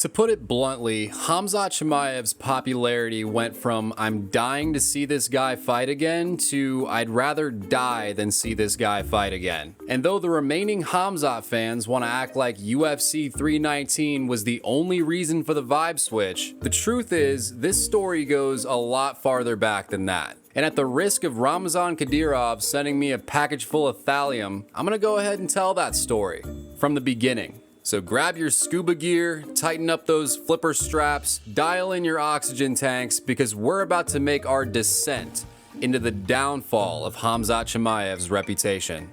To put it bluntly, Khamzat Chimaev's popularity went from "I'm dying to see this guy fight again" to "I'd rather die than see this guy fight again." And though the remaining Khamzat fans want to act like UFC 319 was the only reason for the vibe switch, the truth is this story goes a lot farther back than that. And at the risk of Ramzan Kadyrov sending me a package full of thallium, I'm gonna go ahead and tell that story from the beginning. So grab your scuba gear, tighten up those flipper straps, dial in your oxygen tanks, because we're about to make our descent into the downfall of Khamzat Chimaev's reputation.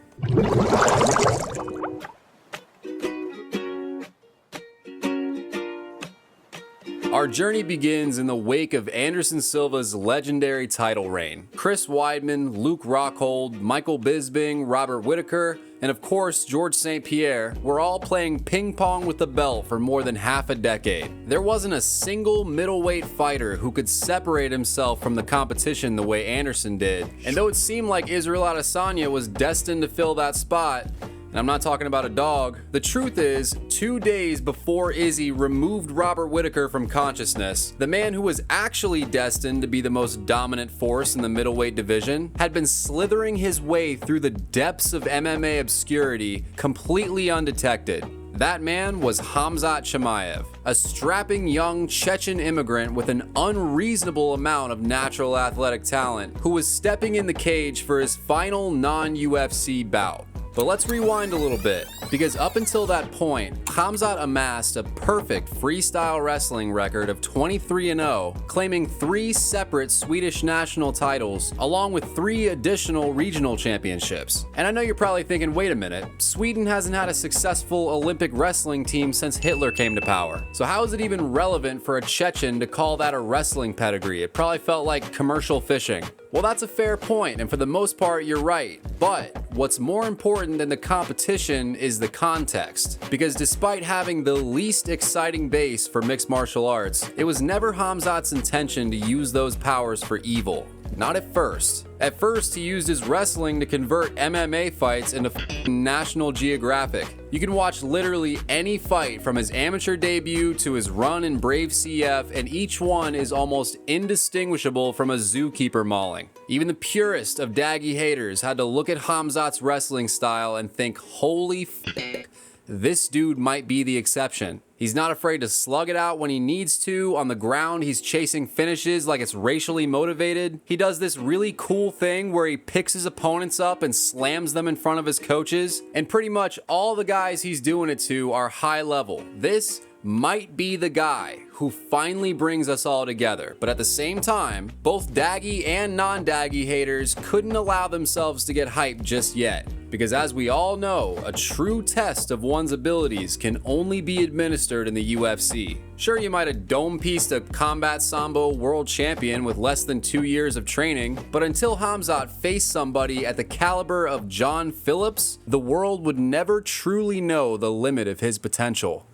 Our journey begins in the wake of Anderson Silva's legendary title reign. Chris Weidman, Luke Rockhold, Michael Bisping, Robert Whittaker, and of course George St. Pierre were all playing ping pong with the belt for more than half a decade. There wasn't a single middleweight fighter who could separate himself from the competition the way Anderson did. And though it seemed like Israel Adesanya was destined to fill that spot, and I'm not talking about a dog, the truth is, 2 days before Izzy removed Robert Whittaker from consciousness, the man who was actually destined to be the most dominant force in the middleweight division had been slithering his way through the depths of MMA obscurity completely undetected. That man was Khamzat Chimaev, a strapping young Chechen immigrant with an unreasonable amount of natural athletic talent who was stepping in the cage for his final non-UFC bout. But let's rewind a little bit, because up until that point, Khamzat amassed a perfect freestyle wrestling record of 23-0, claiming 3 separate Swedish national titles, along with 3 additional regional championships. And I know you're probably thinking, wait a minute, Sweden hasn't had a successful Olympic wrestling team since Hitler came to power. So how is it even relevant for a Chechen to call that a wrestling pedigree? It probably felt like commercial fishing. Well, that's a fair point, and for the most part, you're right. But what's more important than the competition is the context. Because despite having the least exciting base for mixed martial arts, it was never Khamzat's intention to use those powers for evil. Not at first. At first, he used his wrestling to convert MMA fights into National Geographic. You can watch literally any fight from his amateur debut to his run in Brave CF, and each one is almost indistinguishable from a zookeeper mauling. Even the purest of Daggy haters had to look at Khamzat's wrestling style and think, holy f***, this dude might be the exception. He's not afraid to slug it out when he needs to. On the ground, he's chasing finishes like it's racially motivated. He does this really cool thing where he picks his opponents up and slams them in front of his coaches. And pretty much all the guys he's doing it to are high level. This might be the guy who finally brings us all together. But at the same time, both Daggy and non-Daggy haters couldn't allow themselves to get hyped just yet. Because as we all know, a true test of one's abilities can only be administered in the UFC. Sure, you might have dome-pieced a combat sambo world champion with less than 2 years of training, but until Khamzat faced somebody at the caliber of John Phillips, the world would never truly know the limit of his potential.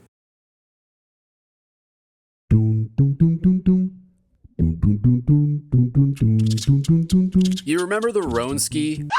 You remember the Ronski?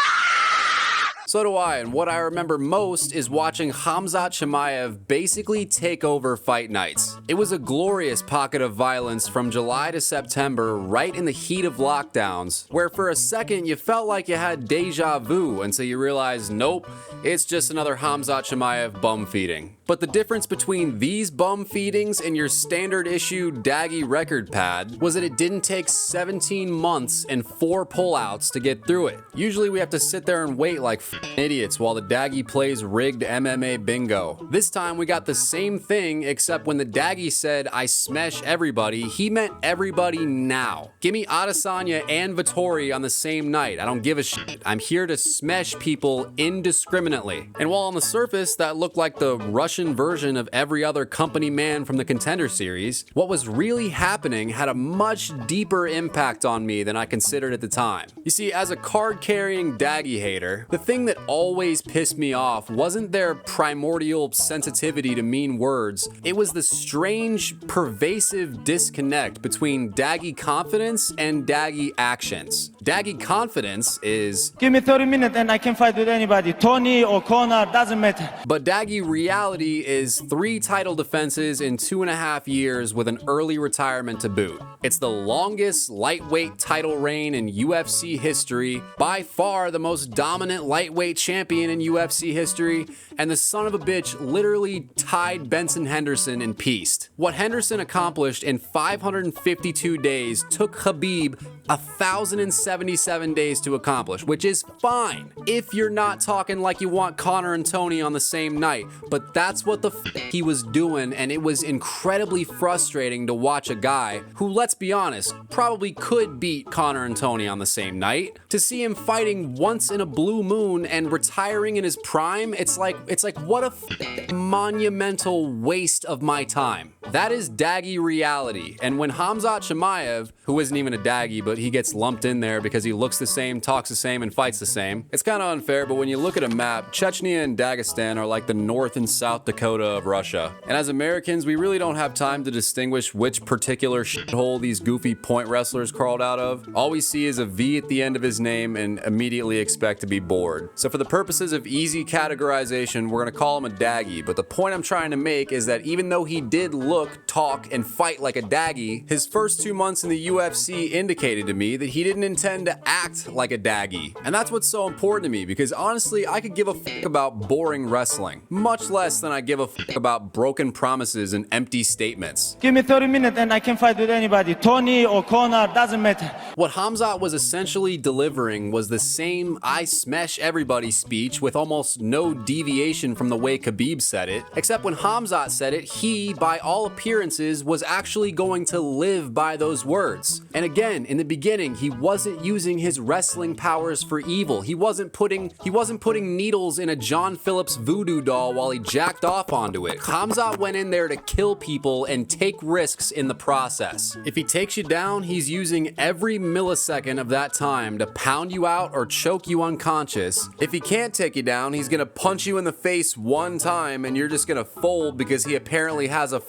So do I, and what I remember most is watching Khamzat Chimaev basically take over fight nights. It was a glorious pocket of violence from July to September, right in the heat of lockdowns, where for a second you felt like you had deja vu until you realized, nope, it's just another Khamzat Chimaev bum feeding. But the difference between these bum feedings and your standard issue Daggy record pad was that it didn't take 17 months and 4 pullouts to get through it. Usually we have to sit there and wait like idiots while the Daggy plays rigged MMA bingo. This time we got the same thing, except when the Daggy said I smash everybody, he meant everybody now. Give me Adesanya and Vettori on the same night. I don't give a shit. I'm here to smash people indiscriminately. And while on the surface that looked like the Russian version of every other company man from the Contender series, what was really happening had a much deeper impact on me than I considered at the time. You see, as a card-carrying Daggy hater, the thing that always pissed me off wasn't their primordial sensitivity to mean words, it was the strange, pervasive disconnect between daggy confidence and daggy actions. Daggy confidence is, give me 30 minutes and I can fight with anybody. Tony or Conor, doesn't matter. but daggy reality is 3 title defenses in 2.5 years with an early retirement to boot. It's the longest lightweight title reign in UFC history, by far the most dominant lightweight champion in UFC history, and the son of a bitch literally tied Benson Henderson in peace. What Henderson accomplished in 552 days took Khabib 1,077 days to accomplish, which is fine if you're not talking like you want Conor and Tony on the same night, but that's what the he was doing, and it was incredibly frustrating to watch a guy who, let's be honest, probably could beat Conor and Tony on the same night. To see him fighting once in a blue moon and retiring in his prime, it's like what a monumental waste of my time. That is daggy reality. And when Khamzat Chimaev, who isn't even a daggy, but he gets lumped in there because he looks the same, talks the same, and fights the same, it's kind of unfair, but when you look at a map, Chechnya and Dagestan are like the North and South Dakota of Russia. And as Americans, we really don't have time to distinguish which particular shithole these goofy point wrestlers crawled out of. All we see is a V at the end of his name and immediately expect to be bored. So for the purposes of easy categorization, we're gonna call him a daggy, but the point I'm trying to make is that even though he did look, talk, and fight like a daggy, his first 2 months in the UFC indicated to me that he didn't intend to act like a daggy. And that's what's so important to me, because honestly, I could give a fuck about boring wrestling, much less than I give a fuck about broken promises and empty statements. Give me 30 minutes and I can fight with anybody. Tony or Conor, doesn't matter. What Khamzat was essentially delivering was the same I smash everybody speech with almost no deviation from the way Khabib said it, except when Khamzat said it, he, by all appearances, was actually going to live by those words. And again, in the beginning, he wasn't using his wrestling powers for evil. He wasn't putting needles in a John Phillips voodoo doll while he jacked off onto it. Khamzat went in there to kill people and take risks in the process. If he takes you down, he's using every millisecond of that time to pound you out or choke you unconscious. If he can't take you down, he's gonna punch you in the face one time and you're just gonna fold because he apparently has a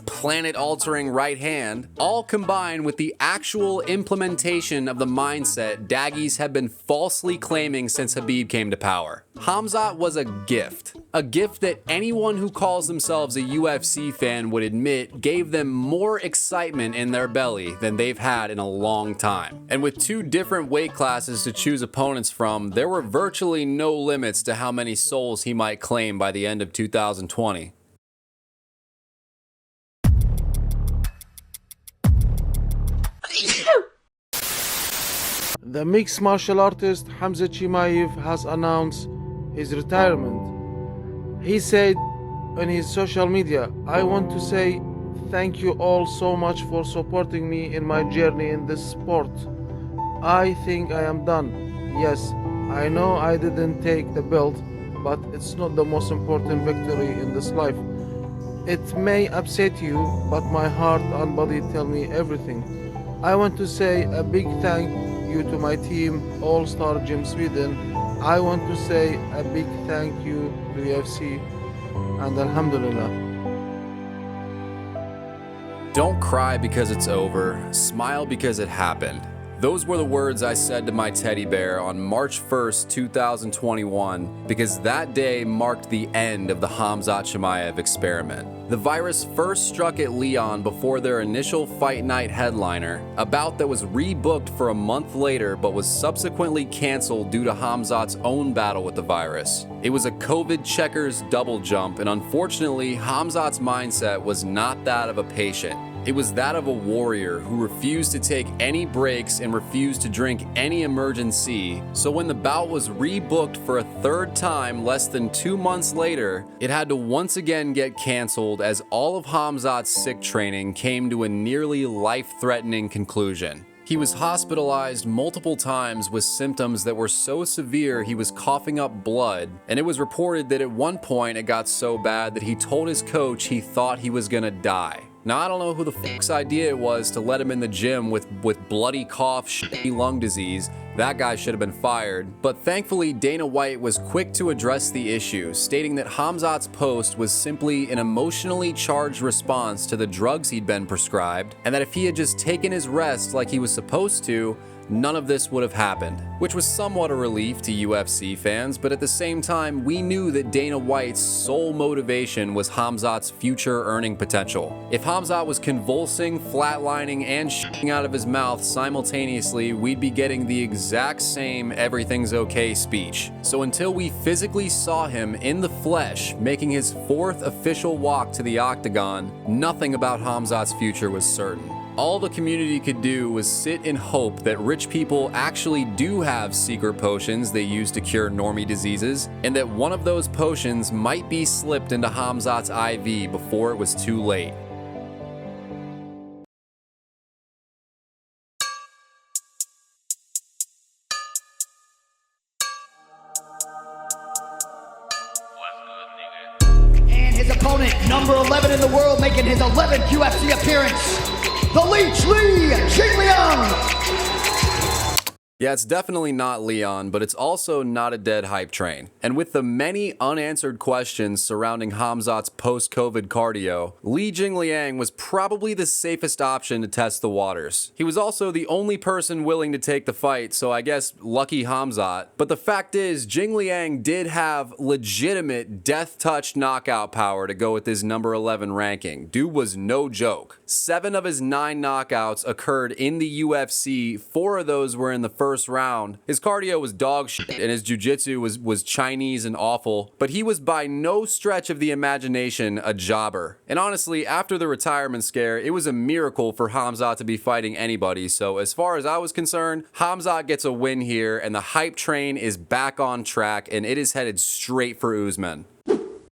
planet-altering right hand, all combined with the actual implementation of the mindset daggies have been falsely claiming since Khabib came to power. Khamzat was a gift that anyone who calls themselves a UFC fan would admit gave them more excitement in their belly than they've had in a long time. And with 2 different weight classes to choose opponents from, there were virtually no limits to how many souls he might claim by the end of 2020. The mixed martial artist Khamzat Chimaev has announced his retirement. He said on his social media, "I want to say thank you all so much for supporting me in my journey in this sport. I think I am done. Yes, I know I didn't take the belt, but it's not the most important victory in this life. It may upset you, but my heart and body tell me everything. I want to say a big thank you to my team, All Star Gym Sweden. I want to say a big thank you to UFC, and Alhamdulillah." Don't cry because it's over, smile because it happened. Those were the words I said to my teddy bear on March 1st, 2021, because that day marked the end of the Khamzat Chimaev experiment. The virus first struck at Leon before their initial fight night headliner, a bout that was rebooked for a month later but was subsequently canceled due to Khamzat's own battle with the virus. It was a COVID checkers double jump, and unfortunately, Khamzat's mindset was not that of a patient. It was that of a warrior who refused to take any breaks and refused to drink any emergency. So when the bout was rebooked for a 3rd time less than 2 months later, it had to once again get canceled as all of Khamzat's sick training came to a nearly life-threatening conclusion. He was hospitalized multiple times with symptoms that were so severe he was coughing up blood, and it was reported that at one point it got so bad that he told his coach he thought he was gonna die. Now, I don't know who the fuck's idea it was to let him in the gym with bloody cough, shitty lung disease. That guy should have been fired. But thankfully, Dana White was quick to address the issue, stating that Khamzat's post was simply an emotionally charged response to the drugs he'd been prescribed, and that if he had just taken his rest like he was supposed to, none of this would have happened, which was somewhat a relief to UFC fans, but at the same time, we knew that Dana White's sole motivation was Khamzat's future earning potential. If Khamzat was convulsing, flatlining, and shitting out of his mouth simultaneously, we'd be getting the exact same everything's okay speech. So until we physically saw him in the flesh making his 4th official walk to the octagon, nothing about Khamzat's future was certain. All the community could do was sit and hope that rich people actually do have secret potions they use to cure normie diseases, and that one of those potions might be slipped into Khamzat's IV before it was too late. And his opponent, number 11 in the world, making his 11th UFC appearance, the Leech, Li Jingliang. Yeah, it's definitely not Leon, but it's also not a dead hype train. And with the many unanswered questions surrounding Khamzat's post-COVID cardio, Li Jingliang was probably the safest option to test the waters. He was also the only person willing to take the fight, so I guess lucky Khamzat. But the fact is, Jingliang did have legitimate death-touch knockout power to go with his number 11 ranking. Dude was no joke. 7 of his 9 knockouts occurred in the UFC, 4 of those were in the first round. His cardio was dog shit and his jiu-jitsu was Chinese and awful, but he was by no stretch of the imagination a jobber. And honestly, after the retirement scare, it was a miracle for Khamzat to be fighting anybody, so as far as I was concerned, Khamzat gets a win here and the hype train is back on track and it is headed straight for Usman.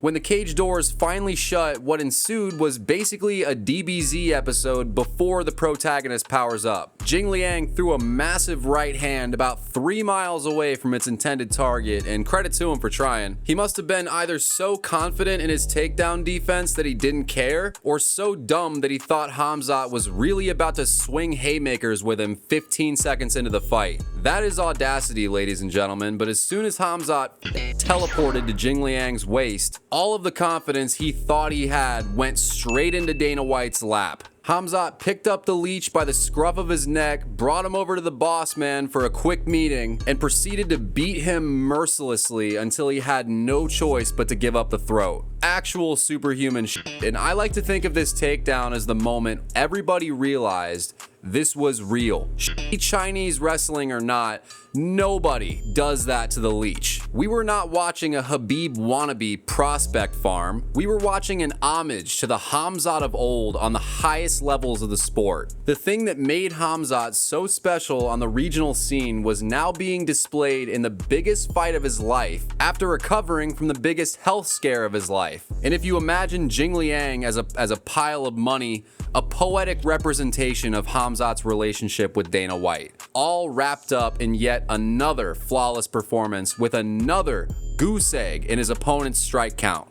When the cage doors finally shut, what ensued was basically a DBZ episode before the protagonist powers up. Jingliang threw a massive right hand about 3 miles away from its intended target, and credit to him for trying. He must have been either so confident in his takedown defense that he didn't care, or so dumb that he thought Khamzat was really about to swing haymakers with him 15 seconds into the fight. That is audacity, ladies and gentlemen, but as soon as Khamzat teleported to Jingliang's waist, all of the confidence he thought he had went straight into Dana White's lap. Khamzat picked up the leech by the scruff of his neck, brought him over to the boss man for a quick meeting, and proceeded to beat him mercilessly until he had no choice but to give up the throat. Actual superhuman shit, and I like to think of this takedown as the moment everybody realized this was real. Chinese wrestling or not, nobody does that to the leech. We were not watching a Habib wannabe prospect farm. We were watching an homage to the Khamzat of old on the highest levels of the sport. The thing that made Khamzat so special on the regional scene was now being displayed in the biggest fight of his life after recovering from the biggest health scare of his life. And if you imagine Jingliang as a pile of money, a poetic representation of Khamzat's relationship with Dana White, all wrapped up in yet another flawless performance with another goose egg in his opponent's strike count.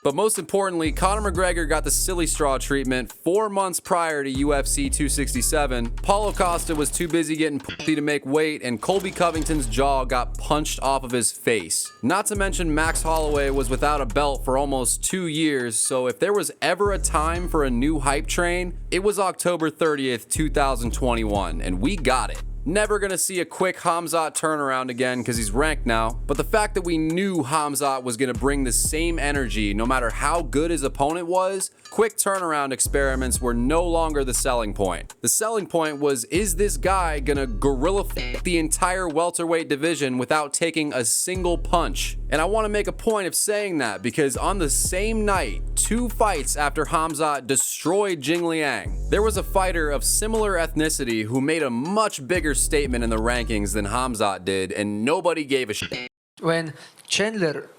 But most importantly, Conor McGregor got the silly straw treatment 4 months prior to UFC 267. Paulo Costa was too busy getting pussy to make weight, and Colby Covington's jaw got punched off of his face. Not to mention Max Holloway was without a belt for almost 2 years, so if there was ever a time for a new hype train, it was October 30th, 2021, and we got it. Never gonna see a quick Khamzat turnaround again because he's ranked now, but the fact that we knew Khamzat was gonna bring the same energy no matter how good his opponent was, quick turnaround experiments were no longer the selling point. The selling point was, is this guy gonna gorilla f the entire welterweight division without taking a single punch? And I want to make a point of saying that because on the same night, 2 fights after Khamzat destroyed Jingliang, there was a fighter of similar ethnicity who made a much bigger statement in the rankings than Khamzat did, and nobody gave a shit. When Chandler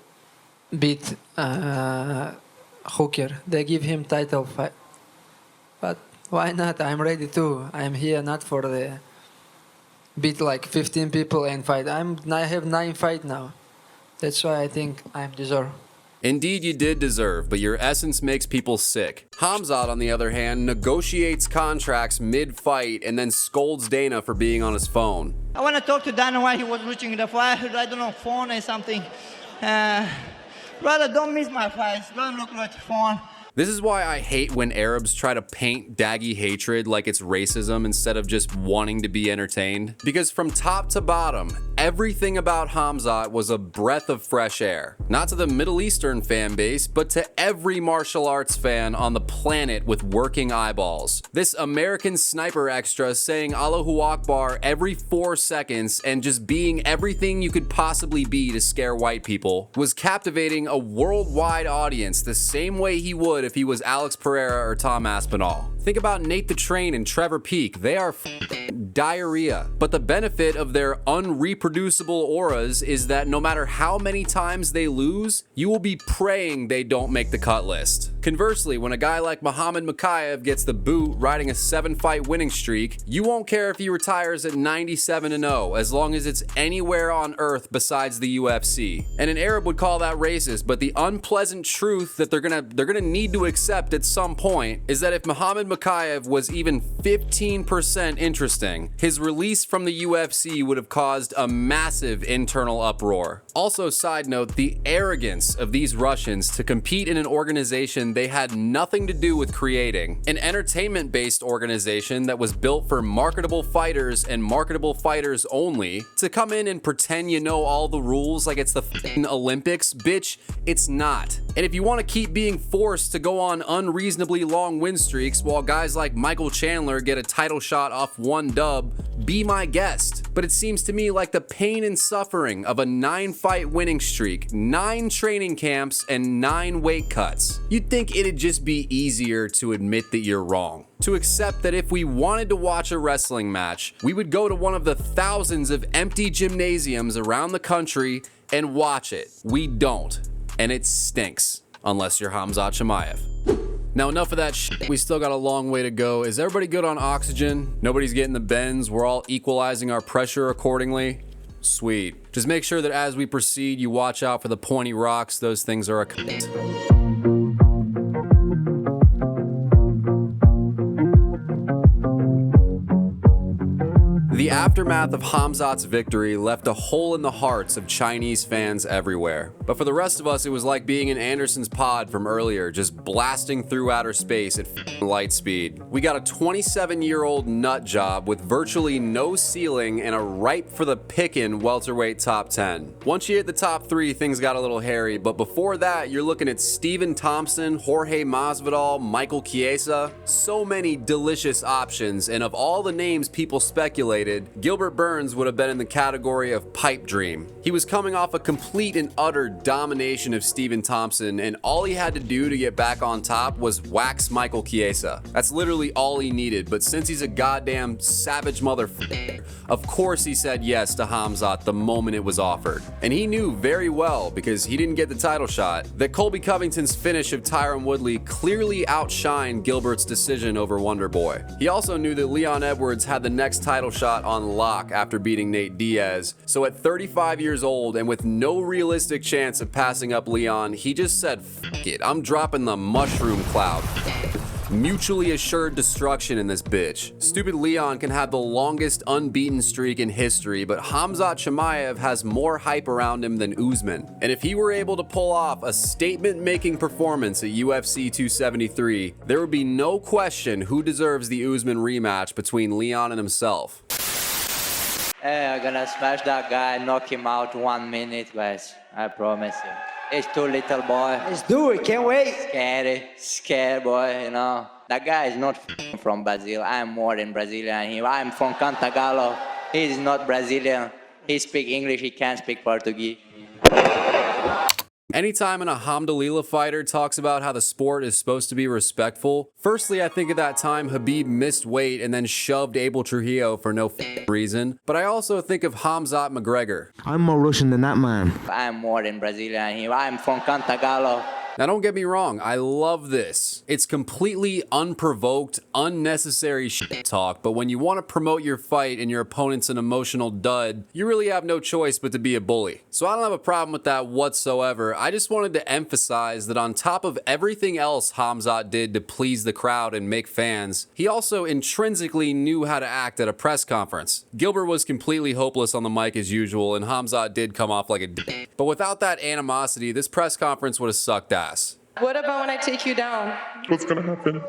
beat Hooker, they give him title fight. But why not? I'm ready too. I'm here not for the beat like 15 people and fight. I have 9 fights now. That's why I think I deserve. Indeed, you did deserve, but your essence makes people sick. Khamzat, on the other hand, negotiates contracts mid-fight and then scolds Dana for being on his phone. I want to talk to Dana while he was reaching the fight. I don't know, phone or something. Brother, don't miss my fights. Don't look at the phone. This is why I hate when Arabs try to paint Daggy hatred like it's racism instead of just wanting to be entertained. Because from top to bottom, everything about Khamzat was a breath of fresh air. Not to the Middle Eastern fan base, but to every martial arts fan on the planet with working eyeballs. This American sniper extra saying Allahu Akbar every 4 seconds and just being everything you could possibly be to scare white people was captivating a worldwide audience the same way he would if he was Alex Pereira or Tom Aspinall. Think about Nate the Train and Trevor Peak. They are diarrhea. But the benefit of their unreproducible auras is that no matter how many times they lose, you will be praying they don't make the cut list. Conversely, when a guy like Muhammad Mokaev gets the boot riding a 7-fight winning streak, you won't care if he retires at 97-0 as long as it's anywhere on earth besides the UFC. And an Arab would call that racist, but the unpleasant truth that they're gonna need to accept at some point is that if Muhammad Mokaev was even 15% interesting, his release from the UFC would have caused a massive internal uproar. Also, side note, the arrogance of these Russians to compete in an organization they had nothing to do with creating, an entertainment-based organization that was built for marketable fighters and marketable fighters only, to come in and pretend you know all the rules like it's the f***ing Olympics. Bitch, it's not. And if you want to keep being forced to go on unreasonably long win streaks while guys like Michael Chandler get a title shot off one dub, be my guest. But it seems to me like the pain and suffering of a 9-fight winning streak, 9 training camps, and 9 weight cuts. You'd think it'd just be easier to admit that you're wrong. To accept that if we wanted to watch a wrestling match, we would go to one of the thousands of empty gymnasiums around the country and watch it. We don't. And it stinks. Unless you're Khamzat Chimaev. Now, enough of that shit. We still got a long way to go. Is everybody good on oxygen? Nobody's getting the bends. We're all equalizing our pressure accordingly. Sweet. Just make sure that as we proceed, you watch out for the pointy rocks. Those things are a cunt. The aftermath of Khamzat's victory left a hole in the hearts of Chinese fans everywhere. But for the rest of us, it was like being in Anderson's pod from earlier, just blasting through outer space at light speed. We got a 27-year-old nut job with virtually no ceiling and a ripe for the pickin' welterweight top 10. Once you hit the top 3, things got a little hairy, but before that, you're looking at Stephen Thompson, Jorge Masvidal, Michael Chiesa. So many delicious options, and of all the names people speculated, Gilbert Burns would have been in the category of pipe dream. He was coming off a complete and utter domination of Stephen Thompson, and all he had to do to get back on top was wax Michael Chiesa. That's literally all he needed, but since he's a goddamn savage motherfucker, of course he said yes to Khamzat the moment it was offered. And he knew very well, because he didn't get the title shot, that Colby Covington's finish of Tyron Woodley clearly outshined Gilbert's decision over Wonderboy. He also knew that Leon Edwards had the next title shot on lock after beating Nate Diaz. So at 35 years old and with no realistic chance of passing up Leon, he just said, "Fuck it, I'm dropping the mushroom cloud." Mutually assured destruction in this bitch. Stupid Leon can have the longest unbeaten streak in history, but Khamzat Chimaev has more hype around him than Usman. And if he were able to pull off a statement-making performance at UFC 273, there would be no question who deserves the Usman rematch between Leon and himself. Hey, I'm gonna smash that guy, knock him out 1 minute, guys. I promise you. He's too little, boy. Let's do it, can't wait. Scared, boy, you know. That guy is not from Brazil. I'm more than Brazilian. I'm from Cantagalo. He's not Brazilian. He speaks English, he can't speak Portuguese. Anytime an Alhamdulillah fighter talks about how the sport is supposed to be respectful, firstly I think of that time Khabib missed weight and then shoved Abel Trujillo for no reason, but I also think of Khamzat McGregor. I'm more Russian than that man. I'm more than Brazilian. I'm from Cantagalo. Now don't get me wrong, I love this. It's completely unprovoked, unnecessary shit talk, but when you want to promote your fight and your opponent's an emotional dud, you really have no choice but to be a bully. So I don't have a problem with that whatsoever. I just wanted to emphasize that on top of everything else Khamzat did to please the crowd and make fans, he also intrinsically knew how to act at a press conference. Gilbert was completely hopeless on the mic as usual, and Khamzat did come off like a d***. But without that animosity, this press conference would have sucked ass. What about when I take you down? What's gonna happen?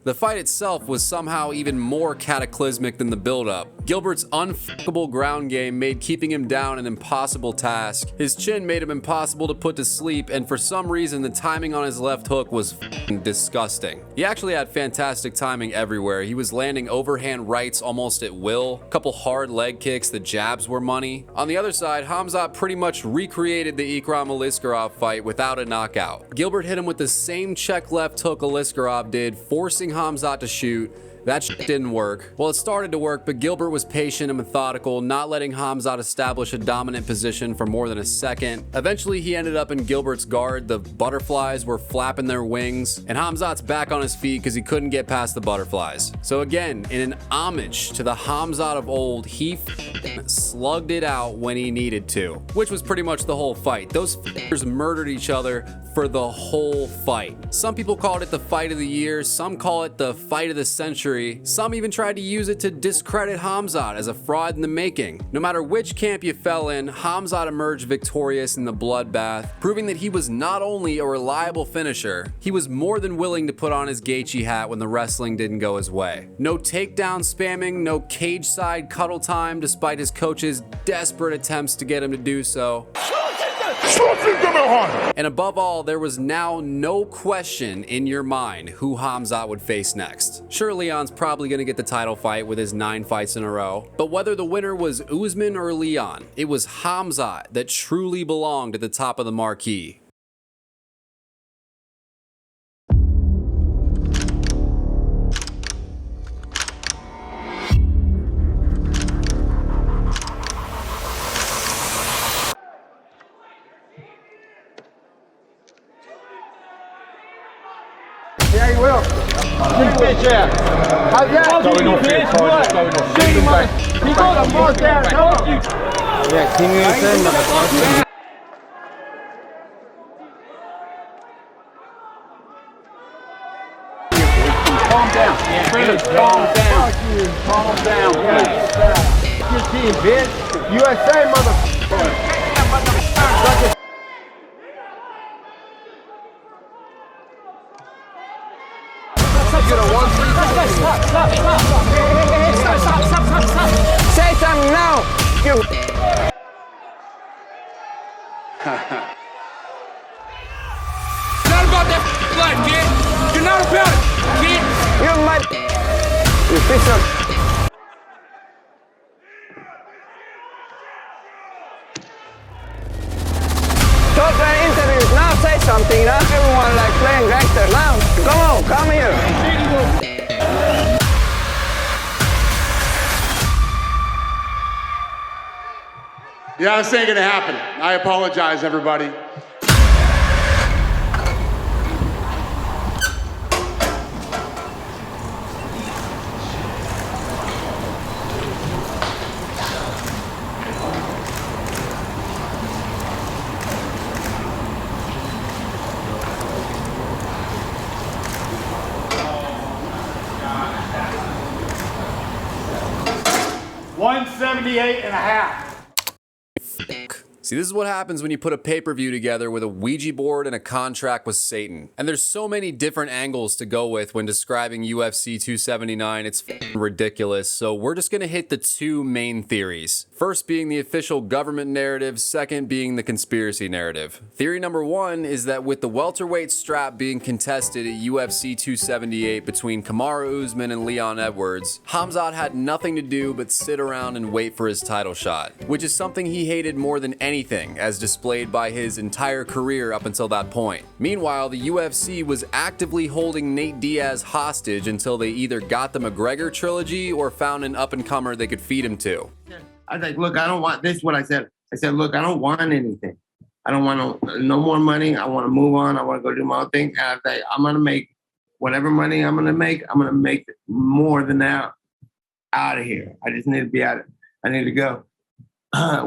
The fight itself was somehow even more cataclysmic than the build-up. Gilbert's unfuckable ground game made keeping him down an impossible task. His chin made him impossible to put to sleep, and for some reason the timing on his left hook was disgusting. He actually had fantastic timing everywhere. He was landing overhand rights almost at will, a couple hard leg kicks, the jabs were money. On the other side, Khamzat pretty much recreated the Ikram Aliskerov fight without a knockout. Gilbert hit him with the same check left hook Aliskerov did, forcing Khamzat to shoot. That shit didn't work. Well, it started to work, but Gilbert was patient and methodical, not letting Khamzat establish a dominant position for more than a second. Eventually, he ended up in Gilbert's guard. The butterflies were flapping their wings, and Khamzat's back on his feet because he couldn't get past the butterflies. So again, in an homage to the Khamzat of old, he slugged it out when he needed to, which was pretty much the whole fight. Those f***ers murdered each other for the whole fight. Some people called it the fight of the year, some call it the fight of the century. Some even tried to use it to discredit Khamzat as a fraud in the making. No matter which camp you fell in, Khamzat emerged victorious in the bloodbath, proving that he was not only a reliable finisher, he was more than willing to put on his Gaethje hat when the wrestling didn't go his way. No takedown spamming, no cage side cuddle time despite his coach's desperate attempts to get him to do so. And above all, there was now no question in your mind who Khamzat would face next. Sure, Leon's probably going to get the title fight with his 9 fights in a row, but whether the winner was Usman or Leon, it was Khamzat that truly belonged at the top of the marquee. Yeah, he will. Bitch ass. How's that? Going off here, shoot him, man. He got a mark down. Come on. Yeah, King USA, motherfucker. Calm down. Calm down. Calm down. Your team, bitch. USA, motherfucker. Say something now. You. Not about that life, kid. You're not about it, kid. You're my. You piece of. Talk to interviews now. Say something now. Everyone like playing gangster now. Come on, come here. Yeah, this ain't gonna happen. I apologize, everybody. $178.5. See, this is what happens when you put a pay-per-view together with a Ouija board and a contract with Satan. And there's so many different angles to go with when describing UFC 279, it's ridiculous. So we're just gonna hit the 2 main theories. First being the official government narrative, second being the conspiracy narrative. Theory number 1 is that with the welterweight strap being contested at UFC 278 between Kamaru Usman and Leon Edwards, Khamzat had nothing to do but sit around and wait for his title shot, which is something he hated more than anything, as displayed by his entire career up until that point. Meanwhile, the UFC was actively holding Nate Diaz hostage until they either got the McGregor trilogy or found an up-and-comer they could feed him to. I was like, look, I don't want this. What I said, look, I don't want anything. I don't want no more money. I want to move on. I want to go do my own thing. And I say, I'm going to make whatever money I'm going to make more than that out of here. I just need to be out of it. I need to go.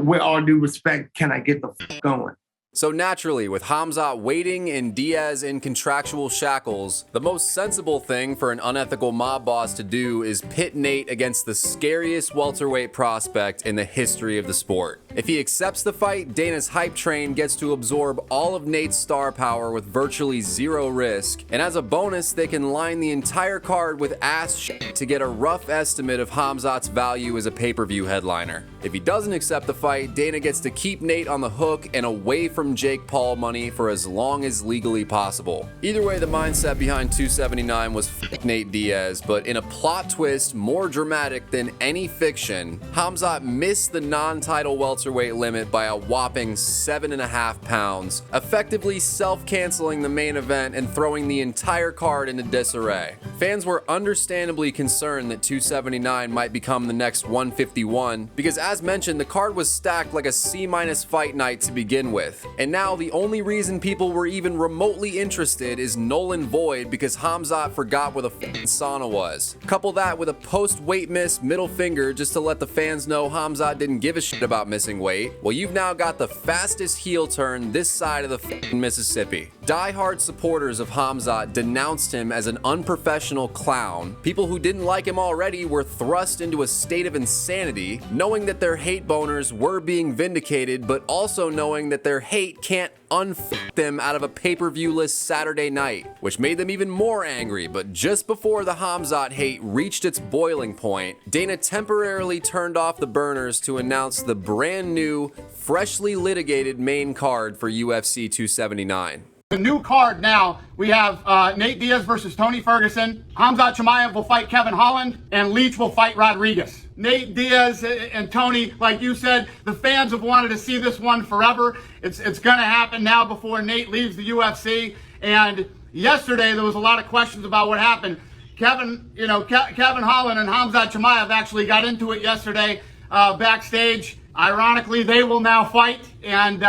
With all due respect, can I get the going? So naturally, with Khamzat waiting and Diaz in contractual shackles, the most sensible thing for an unethical mob boss to do is pit Nate against the scariest welterweight prospect in the history of the sport. If he accepts the fight, Dana's hype train gets to absorb all of Nate's star power with virtually zero risk, and as a bonus, they can line the entire card with ass shit to get a rough estimate of Khamzat's value as a pay-per-view headliner. If he doesn't accept the fight, Dana gets to keep Nate on the hook and away from Jake Paul money for as long as legally possible. Either way, the mindset behind 279 was f*** Nate Diaz, but in a plot twist more dramatic than any fiction, Khamzat missed the non-title welterweight limit by a whopping 7.5 pounds, effectively self-canceling the main event and throwing the entire card into disarray. Fans were understandably concerned that 279 might become the next 151, because as mentioned, the card was stacked like a C- fight night to begin with. And now the only reason people were even remotely interested is null and void because Khamzat forgot where the f***ing sauna was. Couple that with a post-weight miss middle finger just to let the fans know Khamzat didn't give a shit about missing weight. Well, you've now got the fastest heel turn this side of the f***ing Mississippi. Die-hard supporters of Khamzat denounced him as an unprofessional clown. People who didn't like him already were thrust into a state of insanity, knowing that their hate boners were being vindicated, but also knowing that their hate can't unfuck them out of a pay-per-view-less Saturday night, which made them even more angry. But just before the Khamzat hate reached its boiling point, Dana temporarily turned off the burners to announce the brand new, freshly litigated main card for UFC 279. The new card now, we have Nate Diaz versus Tony Ferguson. Khamzat Chimaev will fight Kevin Holland, and Leach will fight Rodriguez. Nate Diaz and Tony, like you said, the fans have wanted to see this one forever. It's going to happen now before Nate leaves the UFC. And yesterday there was a lot of questions about what happened. Kevin Holland and Khamzat Chimaev actually got into it yesterday backstage. Ironically, they will now fight and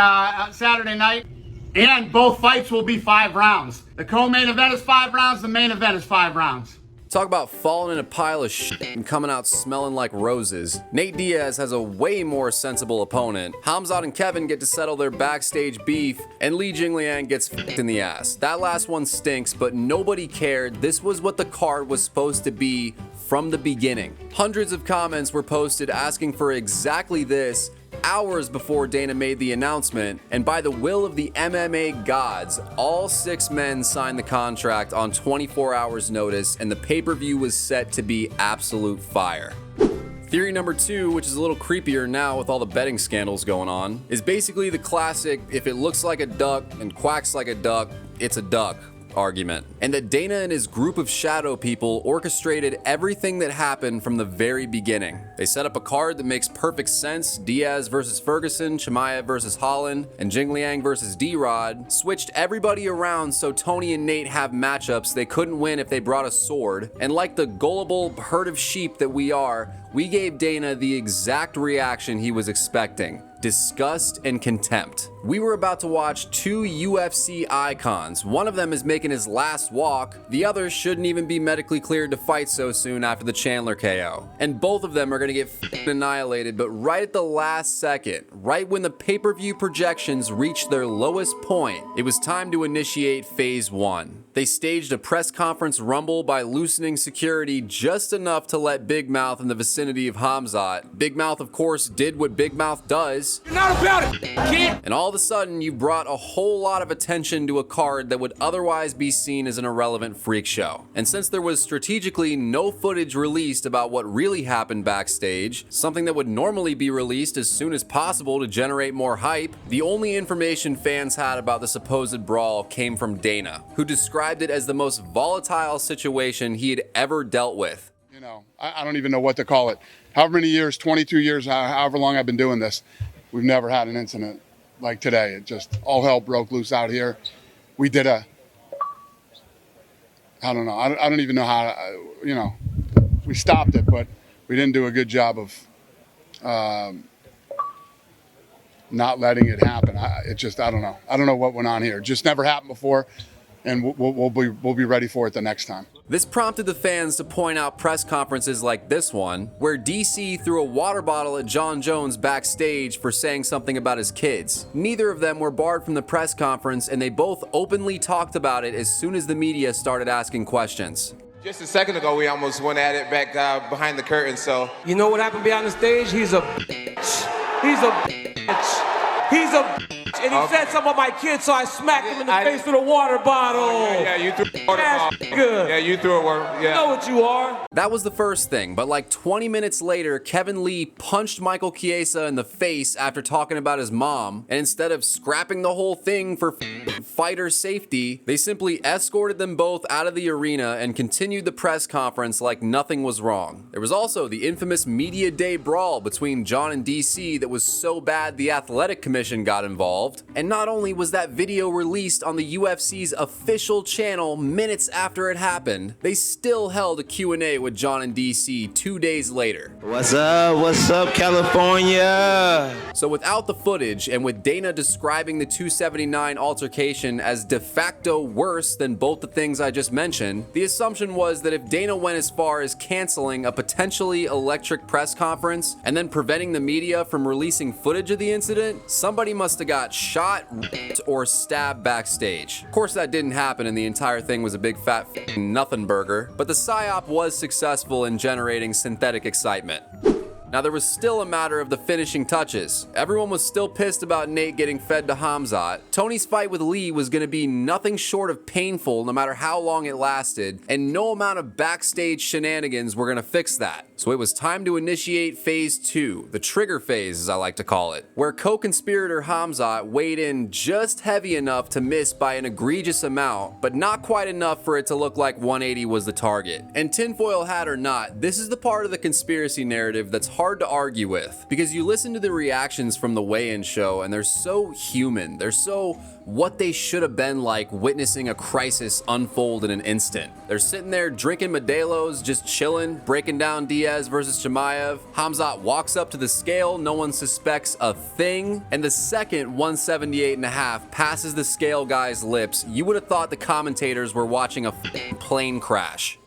Saturday night. And both fights will be 5 rounds. The co-main event is 5 rounds, the main event is 5 rounds. Talk about falling in a pile of shit and coming out smelling like roses. Nate Diaz has a way more sensible opponent. Khamzat and Kevin get to settle their backstage beef, and Li Jingliang gets f***ed in the ass. That last one stinks, but nobody cared. This was what the card was supposed to be from the beginning. Hundreds of comments were posted asking for exactly this, hours before Dana made the announcement, and by the will of the MMA gods, all 6 men signed the contract on 24 hours notice, and the pay-per-view was set to be absolute fire. Theory number 2, which is a little creepier now with all the betting scandals going on, is basically the classic, if it looks like a duck and quacks like a duck, it's a duck argument, and that Dana and his group of shadow people orchestrated everything that happened from the very beginning. They set up a card that makes perfect sense: Diaz versus Ferguson, Chimaev versus Holland, and Jingliang versus D-Rod, switched everybody around so Tony and Nate have matchups they couldn't win if they brought a sword, and like the gullible herd of sheep that we are, we gave Dana the exact reaction he was expecting: disgust and contempt. We were about to watch 2 UFC icons. One of them is making his last walk. The other shouldn't even be medically cleared to fight so soon after the Chandler KO. And both of them are gonna get annihilated, but right at the last second, right when the pay-per-view projections reached their lowest point, it was time to initiate phase 1. They staged a press conference rumble by loosening security just enough to let Big Mouth in the vicinity of Khamzat. Big Mouth, of course, did what Big Mouth does. You're not about it, kid. And all of a sudden, you brought a whole lot of attention to a card that would otherwise be seen as an irrelevant freak show. And since there was strategically no footage released about what really happened backstage, something that would normally be released as soon as possible to generate more hype, the only information fans had about the supposed brawl came from Dana, who described it as the most volatile situation he had ever dealt with. You know, I don't even know what to call it. However many years, 22 years, however long I've been doing this, we've never had an incident like today. It just, all hell broke loose out here. We did I don't know. I don't even know how, we stopped it, but we didn't do a good job of not letting it happen. I don't know. I don't know what went on here. It just never happened before, and we'll be ready for it the next time. This prompted the fans to point out press conferences like this one, where DC threw a water bottle at Jon Jones backstage for saying something about his kids. Neither of them were barred from the press conference, and they both openly talked about it as soon as the media started asking questions. Just a second ago, we almost went at it back behind the curtain, so. You know what happened behind the stage? He's a bitch. He's a bitch. He's a bitch. And he said something about my kids, so I smacked him in the face with a water bottle. Oh, yeah, you threw a water bottle. Good. Yeah, you threw a water. Yeah. You know what you are. That was the first thing, but like 20 minutes later, Kevin Lee punched Michael Chiesa in the face after talking about his mom, and instead of scrapping the whole thing for fighter safety, they simply escorted them both out of the arena and continued the press conference like nothing was wrong. There was also the infamous Media Day brawl between Jon and DC that was so bad the Athletic Commission got involved. And not only was that video released on the UFC's official channel minutes after it happened, they still held a Q&A with Jon and DC 2 days later. What's up, California? So without the footage, and with Dana describing the 279 altercation as de facto worse than both the things I just mentioned, the assumption was that if Dana went as far as canceling a potentially electric press conference and then preventing the media from releasing footage of the incident, somebody must have got shot, ripped, or stabbed backstage. Of course that didn't happen, and the entire thing was a big fat nothing burger, but the psyop was successful in generating synthetic excitement. Now, there was still a matter of the finishing touches. Everyone was still pissed about Nate getting fed to Khamzat. Tony's fight with Lee was going to be nothing short of painful no matter how long it lasted, and no amount of backstage shenanigans were going to fix that. So it was time to initiate phase 2, the trigger phase as I like to call it, where co-conspirator Khamzat weighed in just heavy enough to miss by an egregious amount, but not quite enough for it to look like 180 was the target. And tinfoil hat or not, this is the part of the conspiracy narrative that's hard to argue with, because you listen to the reactions from the weigh-in show and they're so human, they're so what they should have been like witnessing a crisis unfold in an instant. They're sitting there drinking Modelo's, just chilling, breaking down Diaz versus Chimaev. Khamzat walks up to the scale, no one suspects a thing, and the second 178.5 passes the scale guy's lips, you would have thought the commentators were watching a plane crash.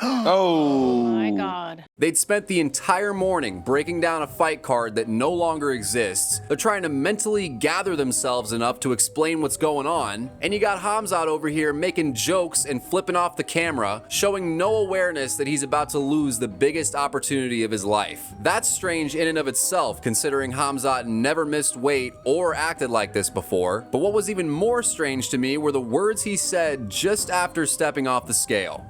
Oh my God. They'd spent the entire morning breaking down a fight card that no longer exists. They're trying to mentally gather themselves enough to explain what's going on, and you got Khamzat over here making jokes and flipping off the camera, showing no awareness that he's about to lose the biggest opportunity of his life. That's strange in and of itself, considering Khamzat never missed weight or acted like this before. But what was even more strange to me were the words he said just after stepping off the scale.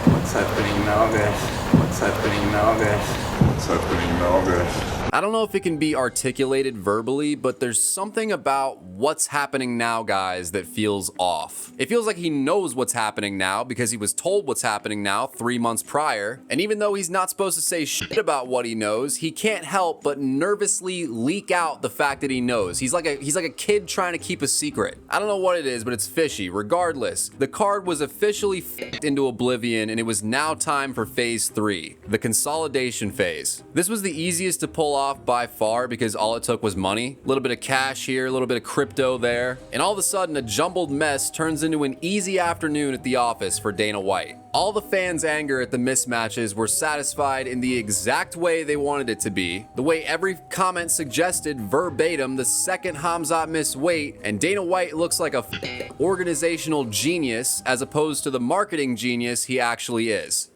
What's happening now, guys? What's happening now, guys? What's happening now, guys? I don't know if it can be articulated verbally, but there's something about what's happening now, guys, that feels off. It feels like he knows what's happening now because he was told what's happening now 3 months prior, and even though he's not supposed to say shit about what he knows, he can't help but nervously leak out the fact that he knows. He's like a kid trying to keep a secret. I don't know what it is, but it's fishy. Regardless, the card was officially f***ed into oblivion, and it was now time for phase 3, the consolidation phase. This was the easiest to pull off by far because all it took was money, a little bit of cash here, a little bit of crypto there, and all of a sudden a jumbled mess turns into an easy afternoon at the office for Dana White. All the fans' anger at the mismatches were satisfied in the exact way they wanted it to be, the way every comment suggested verbatim the second Khamzat missed weight, and Dana White looks like a organizational genius as opposed to the marketing genius he actually is.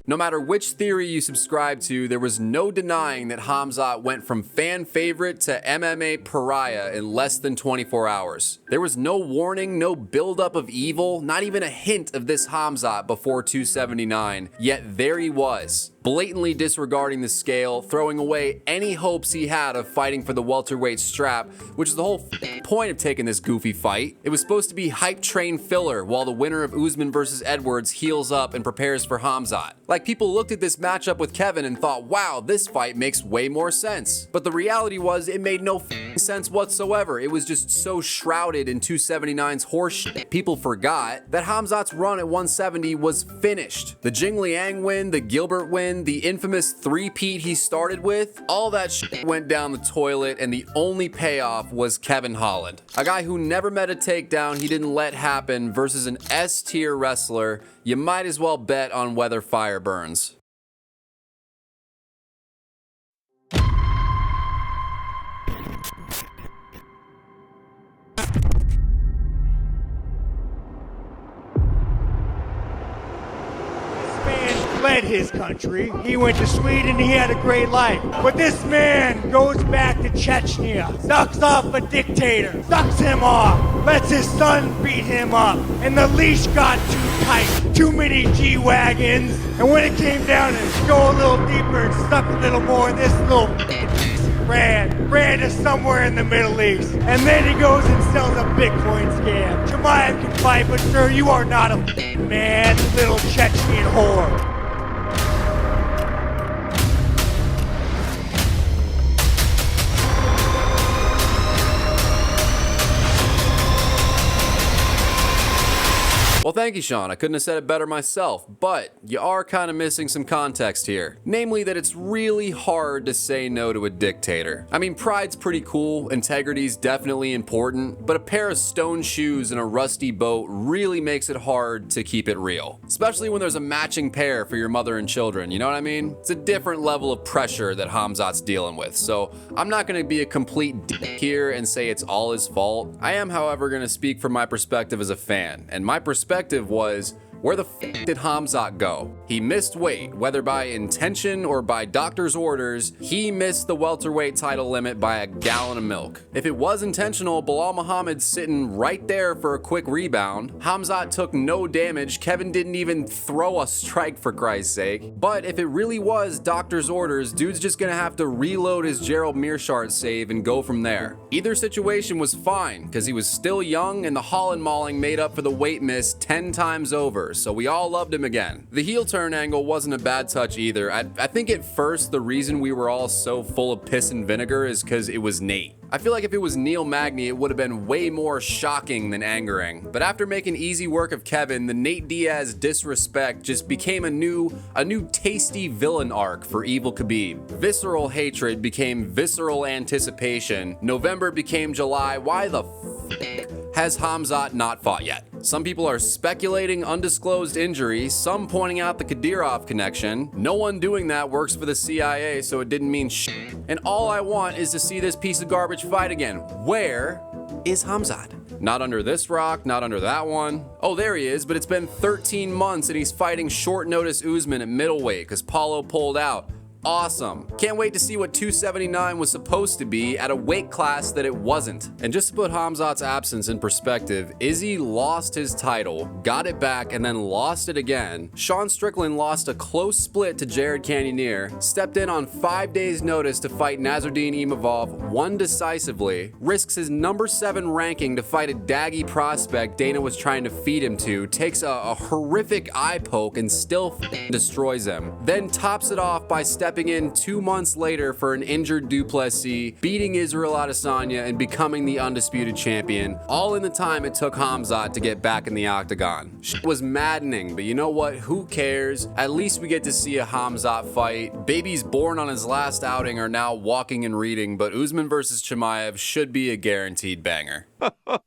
No matter which theory you subscribe to, there was no denying that Khamzat went from fan favorite to MMA pariah in less than 24 hours. There was no warning, no buildup of evil, not even a hint of this Khamzat before 279, yet there he was, blatantly disregarding the scale, throwing away any hopes he had of fighting for the welterweight strap, which is the whole point of taking this goofy fight. It was supposed to be hype train filler while the winner of Usman versus Edwards heals up and prepares for Khamzat. Like, people looked at this matchup with Kevin and thought, wow, this fight makes way more sense. But the reality was it made no sense whatsoever. It was just so shrouded in 279's horseshit, people forgot that Khamzat's run at 170 was finished. The Jingliang win, the Gilbert win, win, the infamous three-peat he started with, all that shit went down the toilet, and the only payoff was Kevin Holland. A guy who never met a takedown he didn't let happen versus an S-tier wrestler. You might as well bet on whether fire burns. Fled his country. He went to Sweden, he had a great life. But this man goes back to Chechnya, sucks off a dictator, sucks him off, lets his son beat him up, and the leash got too tight, too many G-Wagons, and when it came down to go a little deeper and suck a little more, this little ran to somewhere in the Middle East. And then he goes and sells a Bitcoin scam. Chimaev can fight, but sir, you are not a man, little Chechen whore. Well, thank you, Sean. I couldn't have said it better myself, but you are kind of missing some context here. Namely that it's really hard to say no to a dictator. I mean, pride's pretty cool, integrity's definitely important, but a pair of stone shoes and a rusty boat really makes it hard to keep it real. Especially when there's a matching pair for your mother and children, you know what I mean? It's a different level of pressure that Khamzat's dealing with, so I'm not gonna be a complete dick here and say it's all his fault. I am, however, gonna speak from my perspective as a fan, and my perspective was, where the f did Khamzat go? He missed weight, whether by intention or by doctor's orders. He missed the welterweight title limit by a gallon of milk. If it was intentional, Bilal Muhammad's sitting right there for a quick rebound. Khamzat took no damage. Kevin didn't even throw a strike, for Christ's sake. But if it really was doctor's orders, dude's just gonna have to reload his Gerald Mearshart save and go from there. Either situation was fine, because he was still young and the Holland mauling made up for the weight miss 10 times over, so we all loved him again. The heel turn angle wasn't a bad touch either. I think at first the reason we were all so full of piss and vinegar is because it was Nate. I feel like if it was Neil Magny, it would have been way more shocking than angering. But after making easy work of Kevin, the Nate Diaz disrespect just became a new tasty villain arc for Evil Khabib. Visceral hatred became visceral anticipation. November became July. Why the f has Khamzat not fought yet? Some people are speculating undisclosed injury, some pointing out the Kadyrov connection. No one doing that works for the CIA, so it didn't mean shit. And all I want is to see this piece of garbage fight again. Where is Khamzat? Not under this rock, not under that one. Oh, there he is, but it's been 13 months and he's fighting short notice Usman at middleweight because Paulo pulled out. Awesome. Can't wait to see what 279 was supposed to be at a weight class that it wasn't. And just to put Khamzat's absence in perspective, Izzy lost his title, got it back, and then lost it again. Sean Strickland lost a close split to Jared Cannonier, stepped in on 5 days notice to fight Nasruddin Imavov, won decisively, risks his number 7 ranking to fight a daggy prospect Dana was trying to feed him to, takes a horrific eye poke and still destroys him. Then tops it off by stepping in 2 months later for an injured Duplessis, beating Israel Adesanya and becoming the undisputed champion, all in the time it took Khamzat to get back in the octagon. Shit was maddening, but you know what? Who cares? At least we get to see a Khamzat fight. Babies born on his last outing are now walking and reading, but Usman versus Chimaev should be a guaranteed banger.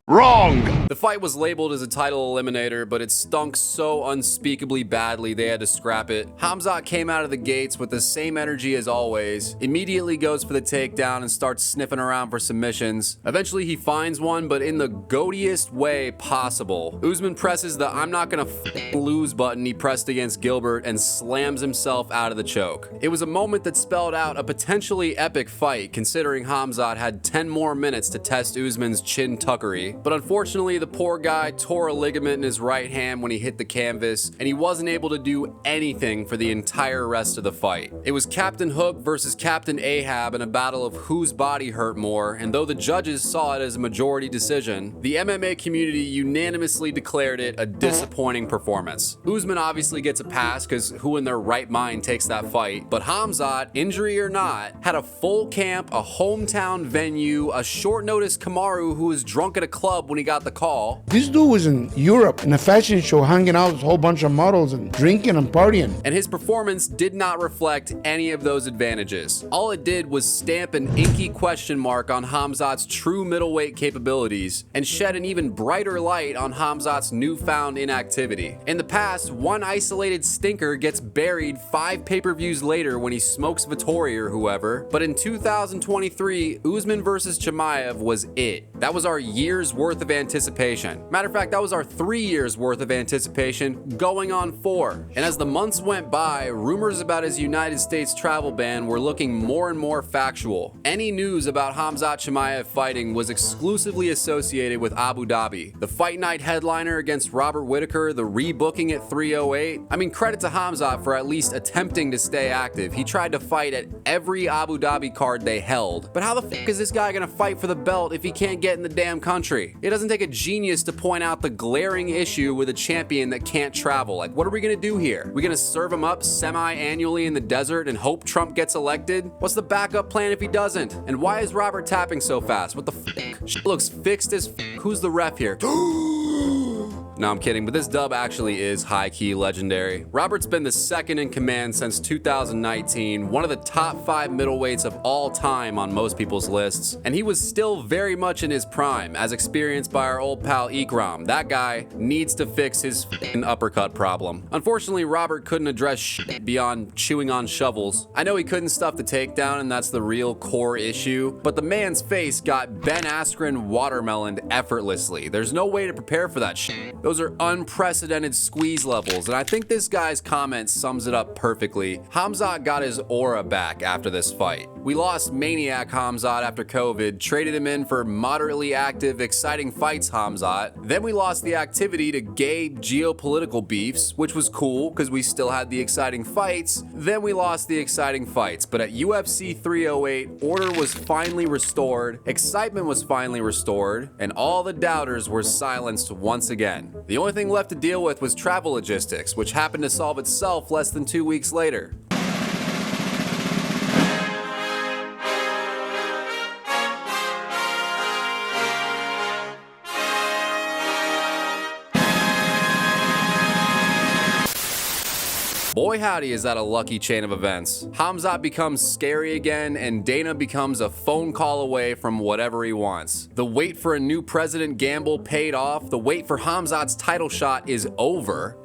Wrong! The fight was labeled as a title eliminator, but it stunk so unspeakably badly they had to scrap it. Khamzat came out of the gates with the same energy as always, immediately goes for the takedown and starts sniffing around for submissions. Eventually he finds one, but in the goatiest way possible. Usman presses the I'm not gonna lose button he pressed against Gilbert and slams himself out of the choke. It was a moment that spelled out a potentially epic fight, considering Khamzat had 10 more minutes to test Usman's chin tuckery, but unfortunately the poor guy tore a ligament in his right hand when he hit the canvas, and he wasn't able to do anything for the entire rest of the fight. It was Captain Hook versus Captain Ahab in a battle of whose body hurt more, and though the judges saw it as a majority decision, the MMA community unanimously declared it a disappointing performance. Usman obviously gets a pass because who in their right mind takes that fight, but Khamzat, injury or not, had a full camp, a hometown venue, a short notice Kamaru who was drunk at a club when he got the call. This dude was in Europe in a fashion show hanging out with a whole bunch of models and drinking and partying. And his performance did not reflect any of those advantages. All it did was stamp an inky question mark on Khamzat's true middleweight capabilities and shed an even brighter light on Khamzat's newfound inactivity. In the past, one isolated stinker gets buried 5 pay-per-views later when he smokes Vettori or whoever, but in 2023, Usman versus Chimaev was it. That was our year's worth of anticipation. Matter of fact, that was our 3 years worth of anticipation going on 4. And as the months went by, rumors about his United States travel ban were looking more and more factual. Any news about Khamzat Chimaev fighting was exclusively associated with Abu Dhabi. The fight night headliner against Robert Whitaker, the rebooking at 308. I mean, credit to Khamzat for at least attempting to stay active. He tried to fight at every Abu Dhabi card they held. But how the fuck is this guy gonna fight for the belt if he can't get in the damn country? It doesn't take a genius to point out the glaring issue with a champion that can't travel. Like, what are we gonna do here? We gonna serve him up semi-annually in the desert and hope Trump gets elected? What's the backup plan if he doesn't? And why is Robert tapping so fast? What the fuck? Shit looks fixed as fuck. Who's the ref here? No, I'm kidding, but this dub actually is high-key legendary. Robert's been the second in command since 2019, one of the top 5 middleweights of all time on most people's lists, and he was still very much in his prime, as experienced by our old pal Ikram. That guy needs to fix his f***ing uppercut problem. Unfortunately, Robert couldn't address shit beyond chewing on shovels. I know he couldn't stuff the takedown, and that's the real core issue, but the man's face got Ben Askren watermeloned effortlessly. There's no way to prepare for that shit. Those are unprecedented squeeze levels, and I think this guy's comment sums it up perfectly. Khamzat got his aura back after this fight. We lost Maniac Khamzat after COVID, traded him in for moderately active, exciting fights Khamzat. Then we lost the activity to gay geopolitical beefs, which was cool because we still had the exciting fights. Then we lost the exciting fights, but at UFC 308, order was finally restored, excitement was finally restored, and all the doubters were silenced once again. The only thing left to deal with was travel logistics, which happened to solve itself less than 2 weeks later. Boy howdy is that a lucky chain of events. Khamzat becomes scary again, and Dana becomes a phone call away from whatever he wants. The wait for a new president gamble paid off. The wait for Khamzat's title shot is over.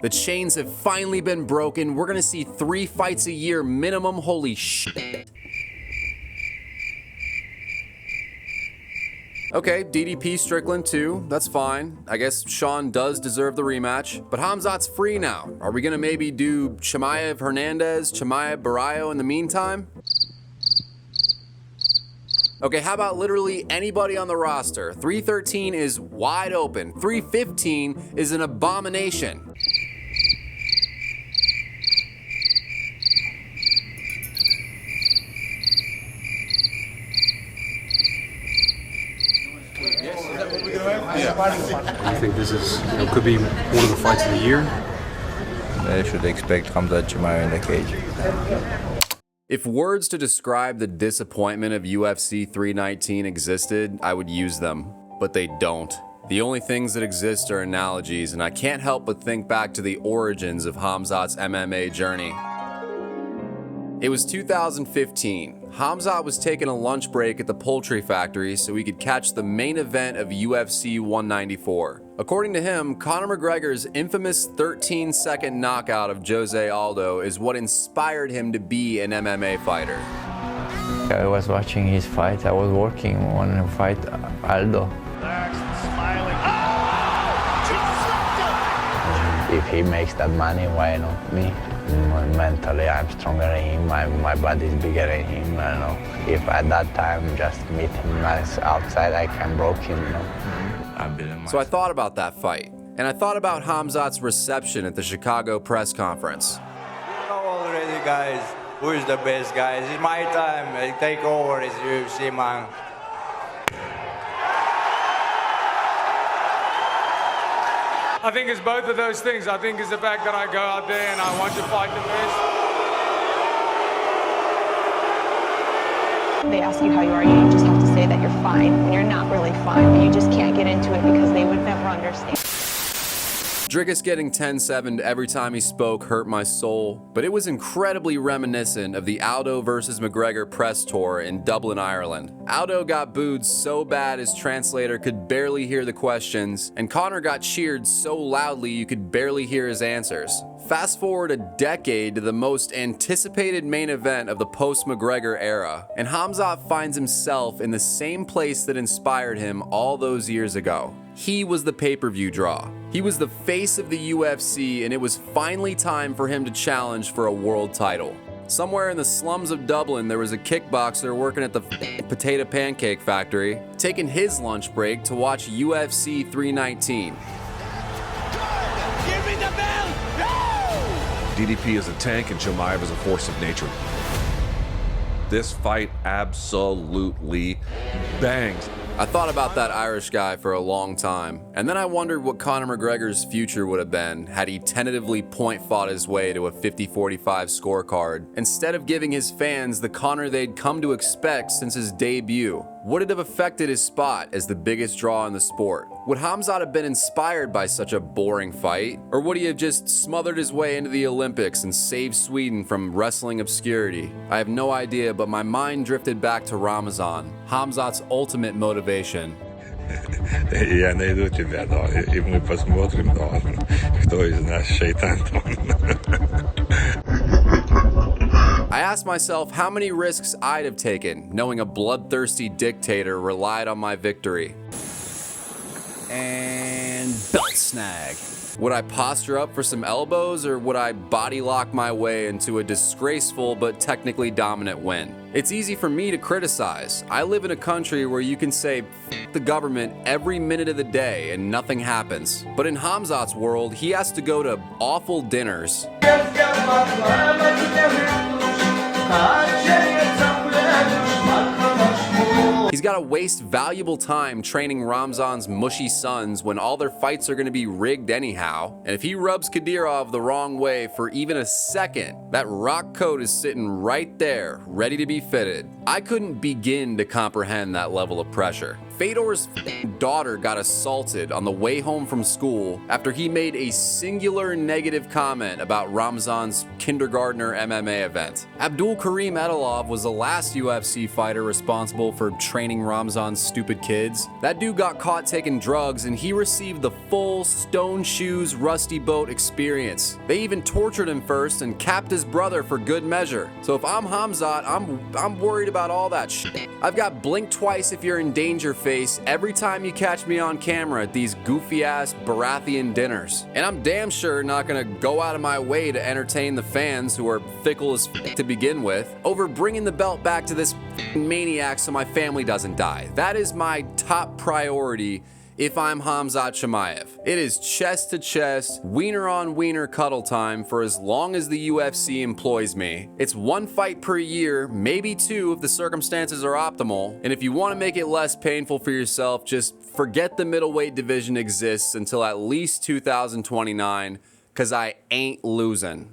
The chains have finally been broken. We're gonna see 3 fights a year minimum. Holy shit. Okay, DDP Strickland too, that's fine. I guess Sean does deserve the rematch, but Khamzat's free now. Are we gonna maybe do Chimaev Hernandez, Chimaev Barrio in the meantime? Okay, how about literally anybody on the roster? 313 is wide open. 315 is an abomination. I think this is, could be one of the fights of the year. They should expect Khamzat Chimaev in the cage. If words to describe the disappointment of UFC 319 existed, I would use them, but they don't. The only things that exist are analogies, and I can't help but think back to the origins of Khamzat's MMA journey. It was 2015. Khamzat was taking a lunch break at the poultry factory so he could catch the main event of UFC 194. According to him, Conor McGregor's infamous 13-second knockout of Jose Aldo is what inspired him to be an MMA fighter. I was watching his fight. I was working on a fight Aldo. If he makes that money, why not me? Mentally, I'm stronger than him. My body's bigger than him. I don't know. If at that time just meet him outside, I can broke him. You know? So I thought about that fight, and I thought about Khamzat's reception at the Chicago press conference. You know already, guys, who is the best, guys. It's my time. I take over as UFC, man. I think it's both of those things. I think it's the fact that I go out there and I want to fight the best. they ask you how you are, you just have to say that you're fine when you're not really fine, but you just can't get into it because they would never understand. Dricus getting 10-7'd every time he spoke hurt my soul, but it was incredibly reminiscent of the Aldo vs McGregor press tour in Dublin, Ireland. Aldo got booed so bad his translator could barely hear the questions, and Conor got cheered so loudly you could barely hear his answers. Fast forward a decade to the most anticipated main event of the post-McGregor era, and Khamzat finds himself in the same place that inspired him all those years ago. He was the pay-per-view draw. He was the face of the UFC, and it was finally time for him to challenge for a world title. Somewhere in the slums of Dublin, there was a kickboxer working at the potato pancake factory, taking his lunch break to watch UFC 319. Give me the bell! DDP is a tank and Chimaev is a force of nature. This fight absolutely bangs. I thought about that Irish guy for a long time, and then I wondered what Conor McGregor's future would have been had he tentatively point-fought his way to a 50-45 scorecard, instead of giving his fans the Conor they'd come to expect since his debut. Would it have affected his spot as the biggest draw in the sport? Would Khamzat have been inspired by such a boring fight? Or would he have just smothered his way into the Olympics and saved Sweden from wrestling obscurity? I have no idea, but my mind drifted back to Ramazan, Khamzat's ultimate motivation. Я не иду тебя, да, и мы посмотрим, да, кто из нас шайтан. I asked myself how many risks I'd have taken, knowing a bloodthirsty dictator relied on my victory. And belt snag. Would I posture up for some elbows, or would I body lock my way into a disgraceful but technically dominant win? It's easy for me to criticize. I live in a country where you can say F the government every minute of the day and nothing happens. But in Khamzat's world, he has to go to awful dinners. He's got to waste valuable time training Ramzan's mushy sons when all their fights are going to be rigged anyhow. And if he rubs Kadyrov the wrong way for even a second, that rock coat is sitting right there, ready to be fitted. I couldn't begin to comprehend that level of pressure. Fedor's daughter got assaulted on the way home from school after he made a singular negative comment about Ramzan's kindergartner MMA event. Abdul Karim Edilov was the last UFC fighter responsible for training Ramzan's stupid kids. That dude got caught taking drugs and he received the full stone shoes rusty boat experience. They even tortured him first and capped his brother for good measure. So if I'm Khamzat, I'm worried about all that shit. I've got blink twice if you're in danger face every time you catch me on camera at these goofy ass Baratheon dinners. And I'm damn sure not gonna go out of my way to entertain the fans who are fickle as to begin with over bringing the belt back to this maniac so my family doesn't die. That is my top priority if I'm Khamzat Chimaev. It is chest to chest, wiener on wiener cuddle time for as long as the UFC employs me. It's one fight per year, maybe two if the circumstances are optimal. And if you want to make it less painful for yourself, just forget the middleweight division exists until at least 2029, because I ain't losing.